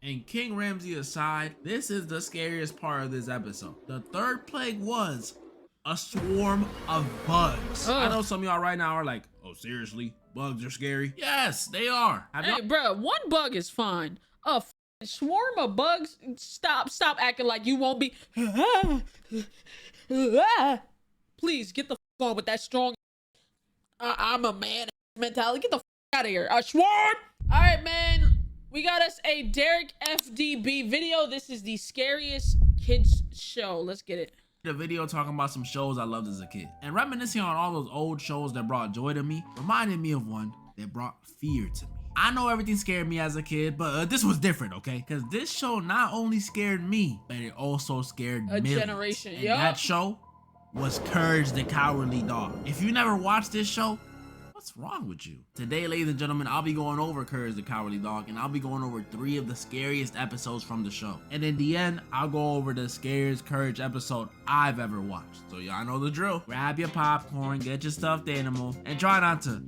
And King Ramsey aside, this is the scariest part of this episode. The third plague was a swarm of bugs. I know some of y'all right now are like, oh, seriously? Bugs are scary? Yes, they are. Hey, bro, one bug is fine. A swarm of bugs? Stop acting like you won't be. Please, get the on with that strong I'm a man mentality. Get the out of here. A swarm! All right, man. We got us a Derek FDB video. This is the scariest kids show. Let's get it. The video talking about some shows I loved as a kid. And reminiscing on all those old shows that brought joy to me reminded me of one that brought fear to me. I know everything scared me as a kid, but this was different, okay? Because this show not only scared me, but it also scared a millions. Generation. And that show was Courage the Cowardly Dog. If you never watched this show, what's wrong with you? Today, ladies and gentlemen, I'll be going over Courage the Cowardly Dog, and I'll be going over 3 of the scariest episodes from the show. And in the end, I'll go over the scariest Courage episode I've ever watched. So y'all know the drill. Grab your popcorn, get your stuffed animal, and try not to.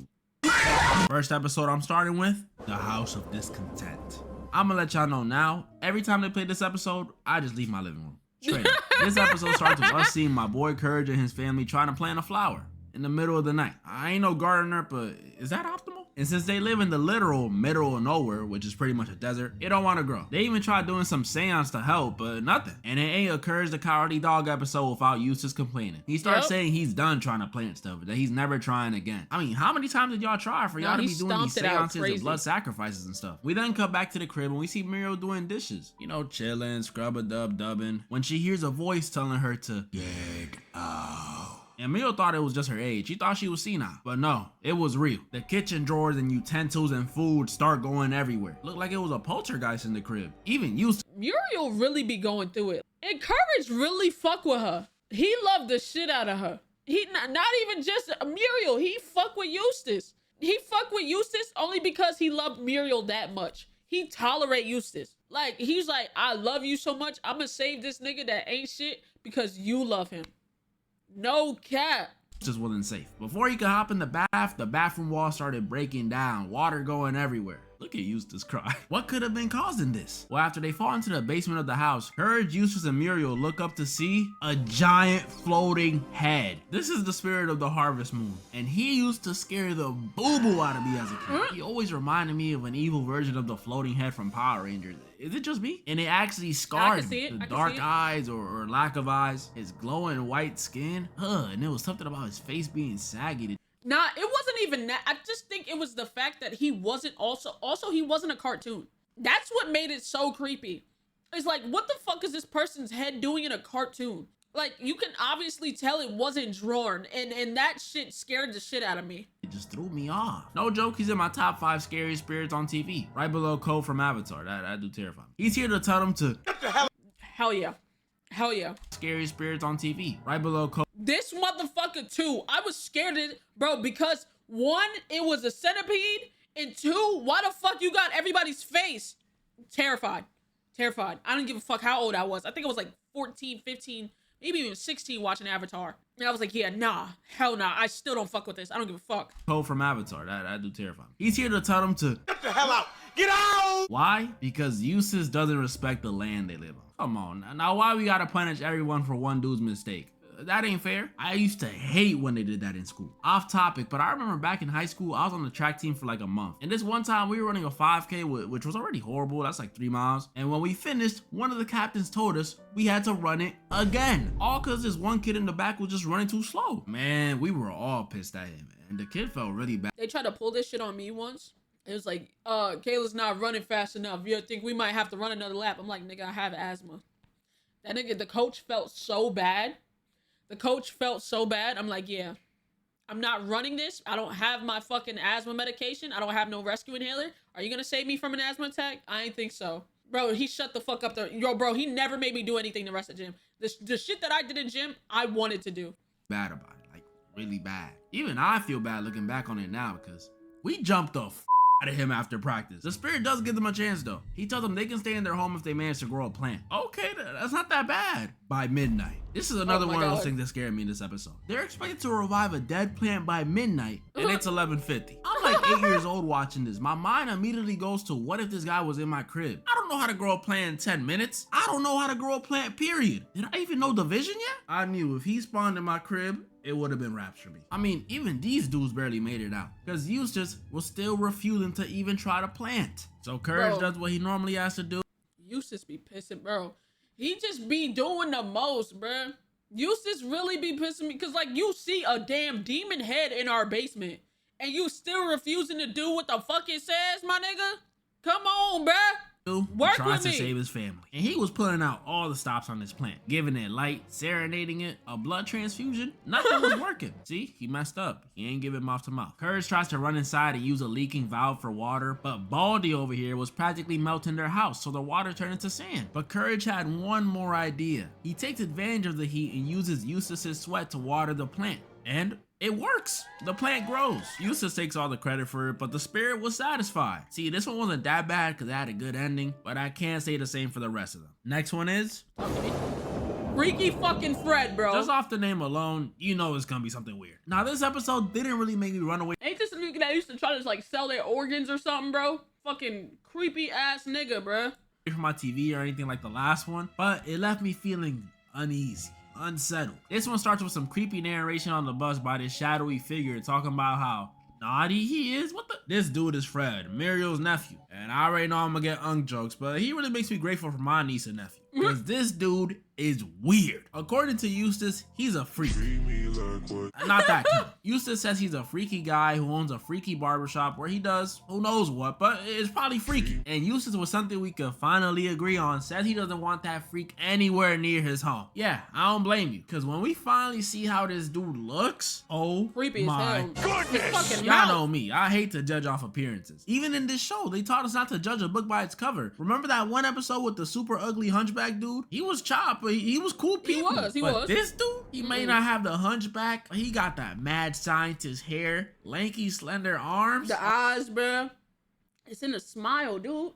First episode I'm starting with, The House of Discontent. I'm gonna let y'all know now, every time they play this episode, I just leave my living room. Straight up. This episode starts with us seeing my boy Courage and his family trying to plant a flower in the middle of the night. I ain't no gardener, but is that optimal? And since they live in the literal middle of nowhere, which is pretty much a desert, it don't want to grow. They even tried doing some seance to help, but nothing. And it ain't a Courage the Cowardly Dog episode without Eustace complaining. He starts saying he's done trying to plant stuff, that he's never trying again. I mean, how many times did y'all try for y'all to be doing these seances and blood sacrifices and stuff? We then come back to the crib and we see Muriel doing dishes. You know, chilling, scrub-a-dub-dubbing, when she hears a voice telling her to get out. And Muriel thought it was just her age. She thought she was senile. But no, it was real. The kitchen drawers and utensils and food start going everywhere. Looked like it was a poltergeist in the crib. Even Eustace. Muriel really be going through it. And Courage really fuck with her. He loved the shit out of her. He not even just Muriel. He fuck with Eustace. He fuck with Eustace only because he loved Muriel that much. He tolerate Eustace. Like, he's like, I love you so much. I'm gonna save this nigga that ain't shit because you love him. No cap. Just wasn't safe. Before he could hop in the bath, the bathroom wall started breaking down, water going everywhere. Look at Eustace cry. What could have been causing this? Well, after they fall into the basement of the house, Courage, Eustace, and Muriel look up to see a giant floating head. This is the spirit of the harvest moon, and he used to scare the boo-boo out of me as a kid. He always reminded me of an evil version of the floating head from Power Rangers. Is it just me? And it actually scarred me. The dark eyes or lack of eyes, his glowing white skin, and there was something about his face being saggy. Nah, it wasn't even that. I just think it was the fact that he wasn't also he wasn't a cartoon. That's what made it so creepy. It's like, what the fuck is this person's head doing in a cartoon? Like, you can obviously tell it wasn't drawn, and that shit scared the shit out of me. It just threw me off. No joke, he's in my top 5 scariest spirits on TV, right below Cole from Avatar. That do terrify me. He's here to tell them to get the hell. Hell yeah. Hell yeah. Scariest spirits on TV, right below Cole. This motherfucker too. I was scared of it, bro, because 1, it was a centipede, and 2, why the fuck you got everybody's face? Terrified. Terrified. I don't give a fuck how old I was. I think I was like 14, 15, maybe even 16 watching Avatar. And I was like, yeah, nah, hell nah. I still don't fuck with this. I don't give a fuck. Cole from Avatar, that do terrify me. He's here to tell them to get the hell out. Get out! Why? Because Eustace doesn't respect the land they live on. Come on. Now why we gotta punish everyone for one dude's mistake? That ain't fair. I used to hate when they did that in school. Off topic, but I remember back in high school, I was on the track team for like a month. And this one time we were running a 5K, which was already horrible. That's like 3 miles. And when we finished, one of the captains told us we had to run it again. All because this one kid in the back was just running too slow. Man, we were all pissed at him. And the kid felt really bad. They tried to pull this shit on me once. It was like, Kayla's not running fast enough. You think we might have to run another lap? I'm like, nigga, I have asthma. That nigga, the coach felt so bad. The coach felt so bad. I'm like, yeah, I'm not running this. I don't have my fucking asthma medication. I don't have no rescue inhaler. Are you gonna save me from an asthma attack? I ain't think so. Bro, he shut the fuck up there. Yo, bro, he never made me do anything the rest of the gym. The shit that I did in gym, I wanted to do. Bad about it, like really bad. Even I feel bad looking back on it now because we jumped the out of him after practice. The spirit does give them a chance though. He tells them they can stay in their home if they manage to grow a plant. Okay, that's not that bad. By midnight. This is another one of those things that scared me in this episode. They're expected to revive a dead plant by midnight, and it's 11:50. I'm like 8 years old watching this. My mind immediately goes to, what if this guy was in my crib? I don't know how to grow a plant in 10 minutes. I don't know how to grow a plant, period. Did I even know division yet? I knew if he spawned in my crib, it would have been rapture me. I mean, even these dudes barely made it out because Eustace was still refusing to even try to plant. So Courage does what he normally has to do. Eustace be pissing, bro. He just be doing the most, bro. Eustace really be pissing me because, like, you see a damn demon head in our basement and you still refusing to do what the fuck it says, my nigga? Come on, bruh. Work tries with me. To save his family. And he was putting out all the stops on this plant, giving it light, serenading it, a blood transfusion. Nothing was working. See, he messed up. He ain't giving mouth to mouth. Courage tries to run inside and use a leaking valve for water, but Baldy over here was practically melting their house, so the water turned into sand. But Courage had one more idea. He takes advantage of the heat and uses Eustace's sweat to water the plant. And it works. The plant grows. Eustace takes all the credit for it, but the spirit was satisfied. See, this one wasn't that bad because it had a good ending, but I can't say the same for the rest of them. Next one is Freaky fucking Fred, bro. Just off the name alone, you know it's gonna be something weird. Now, this episode didn't really make me run away. Ain't this a nigga that used to try to like sell their organs or something, bro? Fucking creepy ass nigga, bro. From my TV or anything like the last one, but it left me feeling uneasy. Unsettled. This one starts with some creepy narration on the bus by this shadowy figure talking about how naughty he is. What the? This dude is Fred, Muriel's nephew. And I already know I'm gonna get jokes, but he really makes me grateful for my niece and nephew. Because this dude is weird. According to Eustace, he's a freak. Not that kind. Eustace says he's a freaky guy who owns a freaky barbershop where he does who knows what, but it's probably freaky. And Eustace was something we could finally agree on, says he doesn't want that freak anywhere near his home. Yeah, I don't blame you, because when we finally see how this dude looks, oh creepy my goodness. Y'all know me, I hate to judge off appearances. Even in this show, they taught us not to judge a book by its cover. Remember that one episode with the super ugly hunchback dude? He was chopped, but he was cool people. He was. This dude, he may not have the hunchback, but he got that mad scientist hair, lanky, slender arms. The eyes, bro. It's in the smile, dude.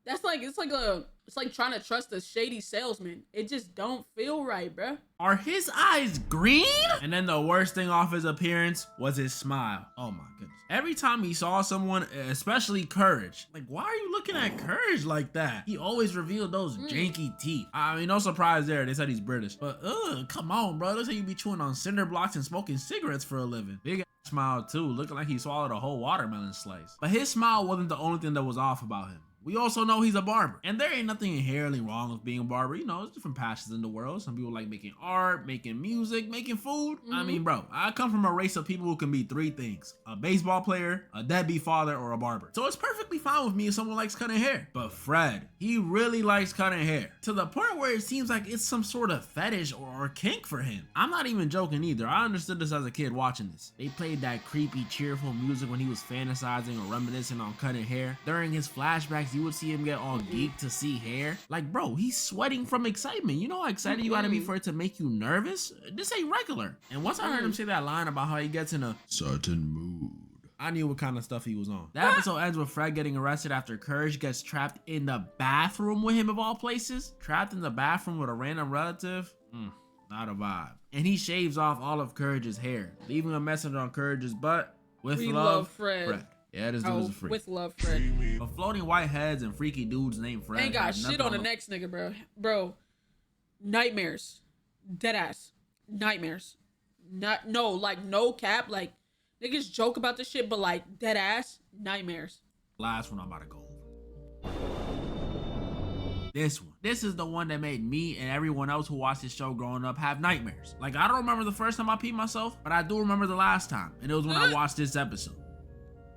That's like, it's like trying to trust a shady salesman. It just don't feel right, bro. Are his eyes green? And then the worst thing off his appearance was his smile. Oh my goodness. Every time he saw someone, especially Courage, like, why are you looking at Courage like that? He always revealed those janky teeth. I mean, no surprise there. They said he's British. But come on, bro. Looks like you be chewing on cinder blocks and smoking cigarettes for a living. Big smile too, looking like he swallowed a whole watermelon slice. But his smile wasn't the only thing that was off about him. We also know he's a barber, and there ain't nothing inherently wrong with being a barber. You know, there's different passions in the world. Some people like making art, making music, making food. I mean, bro, I come from a race of people who can be three things: a baseball player, a deadbeat father, or a barber. So it's perfectly fine with me if someone likes cutting hair. But Fred, he really likes cutting hair, to the point where it seems like it's some sort of fetish or kink for him. I'm not even joking either. I understood this as a kid watching this. They played that creepy, cheerful music when he was fantasizing or reminiscing on cutting hair. During his flashbacks, you would see him get all geeked to see hair. Like, bro, he's sweating from excitement. You know how excited you gotta be for it to make you nervous? This ain't regular. And once I heard him say that line about how he gets in a certain mood, I knew what kind of stuff he was on. That episode ends with Fred getting arrested after Courage gets trapped in the bathroom with him, of all places. Trapped in the bathroom with a random relative? Not a vibe. And he shaves off all of Courage's hair, leaving a message on Courage's butt. With love, Fred. Yeah, this dude is a freak. With love, Fred. But floating white heads and freaky dudes named Fred ain't got shit on the next nigga, bro. Bro, nightmares. Deadass. Nightmares. No cap. Like, niggas joke about this shit, but like, deadass, nightmares. Last one I'm about to go over. This one. This is the one that made me and everyone else who watched this show growing up have nightmares. Like, I don't remember the first time I peed myself, but I do remember the last time. And it was when I watched this episode.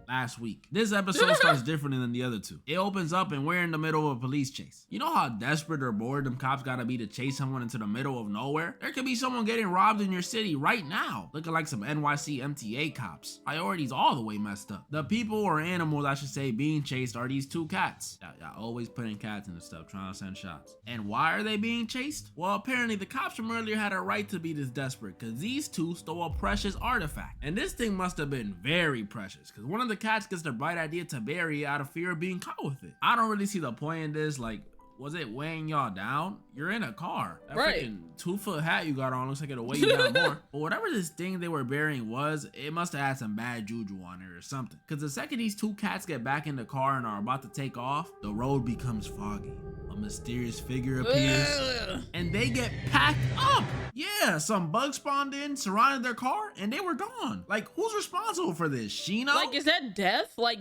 Last week. This episode starts different than the other two. It opens up and we're in the middle of a police chase. You know how desperate or bored them cops gotta be to chase someone into the middle of nowhere? There could be someone getting robbed in your city right now, looking like some NYC MTA cops. Priorities all the way messed up. The people or animals, I should say, being chased are these two cats. Y'all always putting cats in the stuff, trying to send shots. And why are they being chased? Well, apparently the cops from earlier had a right to be this desperate, because these two stole a precious artifact. And this thing must have been very precious, because one of the cats gets the bright idea to bury it out of fear of being caught with it. I don't really see the point in this. Like, Was it weighing y'all down? You're in a car. That Right. freaking 2-foot hat you got on looks like it'll weigh you down more. But whatever this thing they were burying was, it must have had some bad juju on it or something. Because the second these two cats get back in the car and are about to take off, the road becomes foggy. A mysterious figure appears and they get packed up. Yeah, some bugs spawned in, surrounded their car, and they were gone. Like, who's responsible for this? Shino? Like, is that death? Like,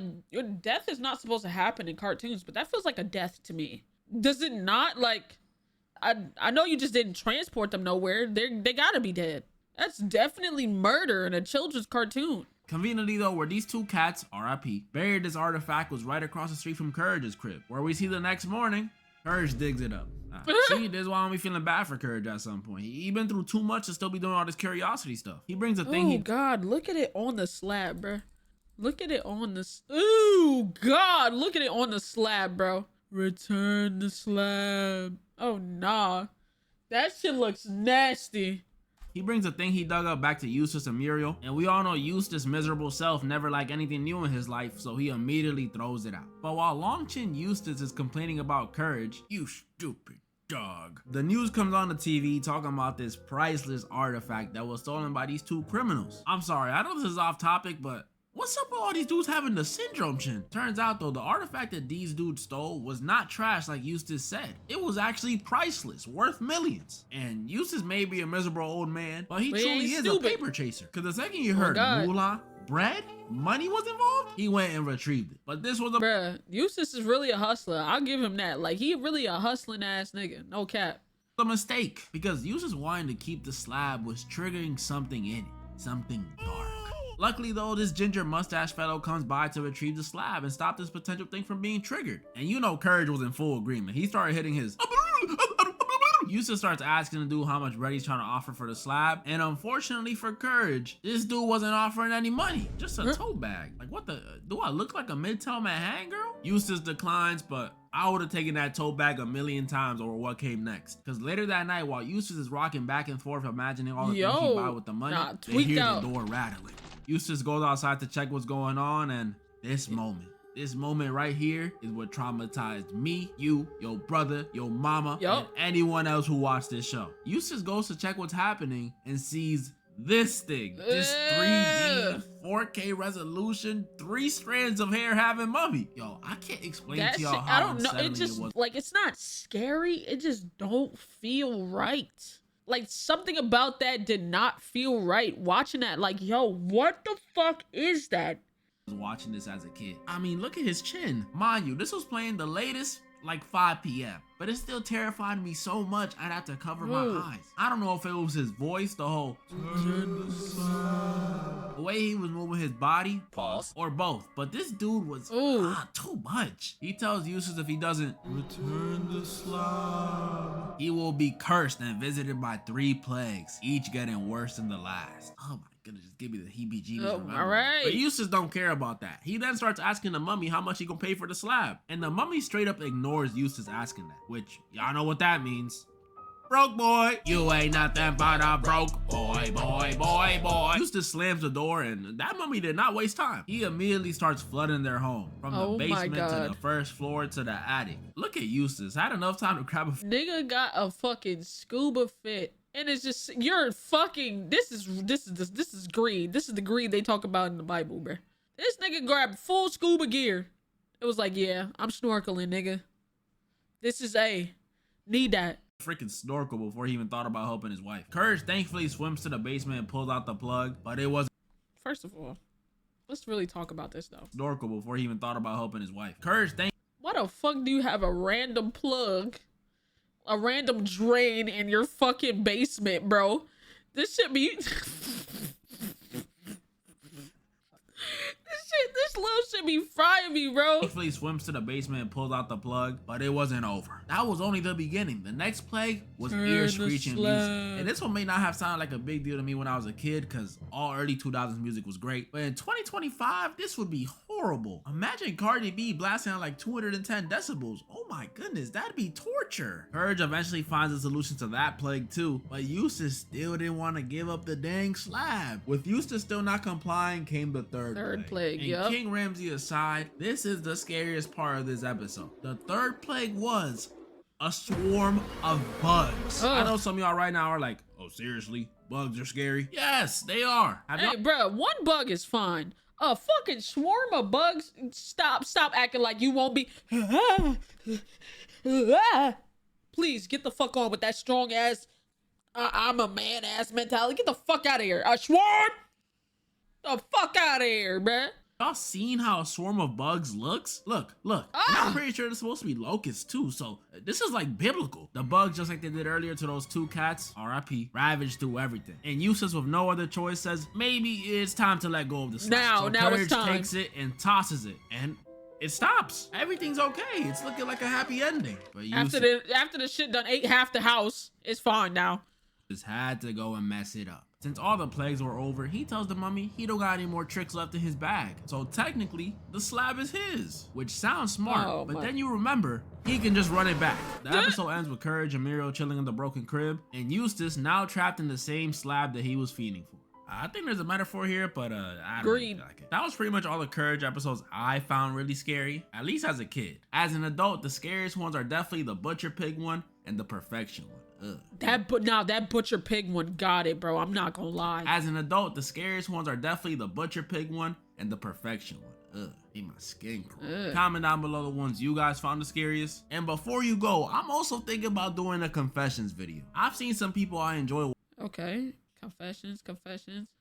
death is not supposed to happen in cartoons, but that feels like a death to me. Does it not? Like, I know you just didn't transport them nowhere. They gotta be dead. That's definitely murder in a children's cartoon. Conveniently though, where these two cats, RIP, buried this artifact was right across the street from Courage's crib, where we see the next morning, Courage digs it up. See, this is why I'm be feeling bad for Courage at some point. He been through too much to still be doing all this curiosity stuff. He brings a thing. Oh God, look at it on the slab, bro. Look at it on the. Ooh God, look at it on the slab, bro. Return the slab. Oh nah, that shit looks nasty. He brings a thing he dug up back to Eustace and Muriel, and we all know Eustace's miserable self never liked anything new in his life, so he immediately throws it out. But while Longchin Eustace is complaining about Courage, you stupid dog, the news comes on the TV talking about this priceless artifact that was stolen by these two criminals. I'm sorry, I know this is off topic, but what's up with all these dudes having the syndrome chin? Turns out though, the artifact that these dudes stole was not trash like Eustace said. It was actually priceless, worth millions. And Eustace may be a miserable old man, but he truly is a paper chaser. Cause the second you heard moolah, bread, money was involved, he went and retrieved it. But this was a— Bruh, Eustace is really a hustler. I'll give him that. Like, he really a hustling ass nigga. No cap. a mistake, because Eustace wanting to keep the slab was triggering something in it. Something dark. Luckily though, this ginger mustache fellow comes by to retrieve the slab and stop this potential thing from being triggered. And you know Courage was in full agreement. He started hitting his— Eustace starts asking the dude how much bread he's trying to offer for the slab, and unfortunately for Courage, this dude wasn't offering any money, just a tote bag. Like, what the— do I look like a Midtown Manhattan girl? Eustace declines, but I would have taken that tote bag a million times over what came next. Because later that night, while Eustace is rocking back and forth imagining all the things he bought with the money, they hear the door rattling. Eustace goes outside to check what's going on, and this moment right here is what traumatized me, you, your brother, your mama, and anyone else who watched this show. Eustace goes to check what's happening and sees this thing, this 3D 4K resolution, 3 strands of hair having mummy. Yo, I can't explain to y'all how I don't know. It just was. like, it's not scary. It just don't feel right. Like, something about that did not feel right. Watching that, like, yo, what the fuck is that? I was watching this as a kid. I mean, look at his chin. Mind you, this was playing the latest, like 5 p.m. But it still terrified me so much I'd have to cover my eyes. I don't know if it was his voice, the whole the way he was moving his body, or both. But this dude was too much. He tells Eustace if he doesn't return the slab, he will be cursed and visited by 3 plagues, each getting worse than the last. Oh my goodness, just give me the heebie-jeebies. All right. But Eustace don't care about that. He then starts asking the mummy how much he gonna pay for the slab. And the mummy straight up ignores Eustace asking that, which y'all know what that means. Broke boy, you ain't nothing but a broke boy. Eustace slams the door, and that mummy did not waste time. He immediately starts flooding their home, from the basement to the first floor to the attic. Look at Eustace, had enough time to grab a— Nigga got a fucking scuba fit. And it's just, you're fucking, this is greed. This is the greed they talk about in the Bible, bruh. This nigga grabbed full scuba gear. It was like, yeah, I'm snorkeling, nigga. This is need that. Freaking snorkel before he even thought about helping his wife. Courage thankfully swims to the basement and pulls out the plug, but it wasn't— First of all, let's really talk about this though. Snorkel before he even thought about helping his wife. Courage Why the fuck do you have a random plug, a random drain in your fucking basement, bro? This should be this little shit be frying me, bro. Thankfully swims to the basement and pulls out the plug, but it wasn't over. That was only the beginning. The next plague was ear screeching music. And this one may not have sounded like a big deal to me when I was a kid, because all early 2000s music was great. But in 2025, this would be horrible. Imagine Cardi B blasting out like 210 decibels. Oh my goodness, that'd be torture. Courage eventually finds a solution to that plague too, but Eustace still didn't want to give up the dang slab. With Eustace still not complying, came the third plague. And King Ramsey aside, this is the scariest part of this episode. The third plague was a swarm of bugs. Ugh. I know some of y'all right now are like, oh, seriously? Bugs are scary? Yes, they are. Hey, bro, one bug is fine. A fucking swarm of bugs? Stop acting like you won't be. Please, get the fuck on with that strong ass, I'm a man ass mentality. Get the fuck out of here. A swarm? The fuck out of here, bruh. Y'all seen how a swarm of bugs looks? Look. And I'm pretty sure it's supposed to be locusts too, so this is like biblical. The bugs, just like they did earlier to those 2 cats, RIP, ravaged through everything. And Eustace, with no other choice, says maybe it's time to let go of the slab. So now Courage it's time. takes it and tosses it, and it stops. Everything's okay. It's looking like a happy ending. But Eustace After the shit done ate half the house, it's fine now. just had to go and mess it up. Since all the plagues were over, he tells the mummy he don't got any more tricks left in his bag. So technically, the slab is his, which sounds smart, but then you remember, he can just run it back. The episode ends with Courage and Muriel chilling in the broken crib, and Eustace now trapped in the same slab that he was feeding for. I think there's a metaphor here, but I don't really like it. That was pretty much all the Courage episodes I found really scary, at least as a kid. As an adult, the scariest ones are definitely the Butcher Pig one and the Perfection one. Ugh. That Butcher Pig one got it, bro. I'm not gonna lie. As an adult, the scariest ones are definitely the Butcher Pig one and the Perfection one. Ugh, made my skin crawl. Comment down below the ones you guys found the scariest. And before you go, I'm also thinking about doing a confessions video. I've seen some people I enjoy Okay. Confessions.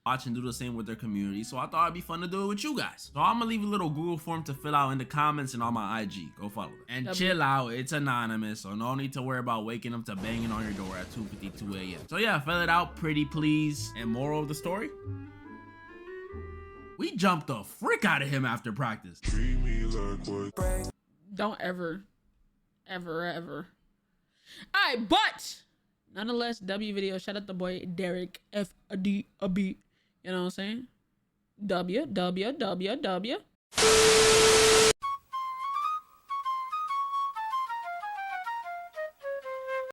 watch and do the same with their community, so I thought it'd be fun to do it with you guys. So I'm gonna leave a little Google form to fill out in the comments and on my IG. Go follow them. And chill out, it's anonymous, so no need to worry about waking up to banging on your door at 2:52 a.m. So yeah, fill it out, pretty please. And moral of the story? We jumped the frick out of him after practice. Treat me like what? Don't ever. Alright, but nonetheless, W video. Shout out the boy Derek FDB. You know what I'm saying? W.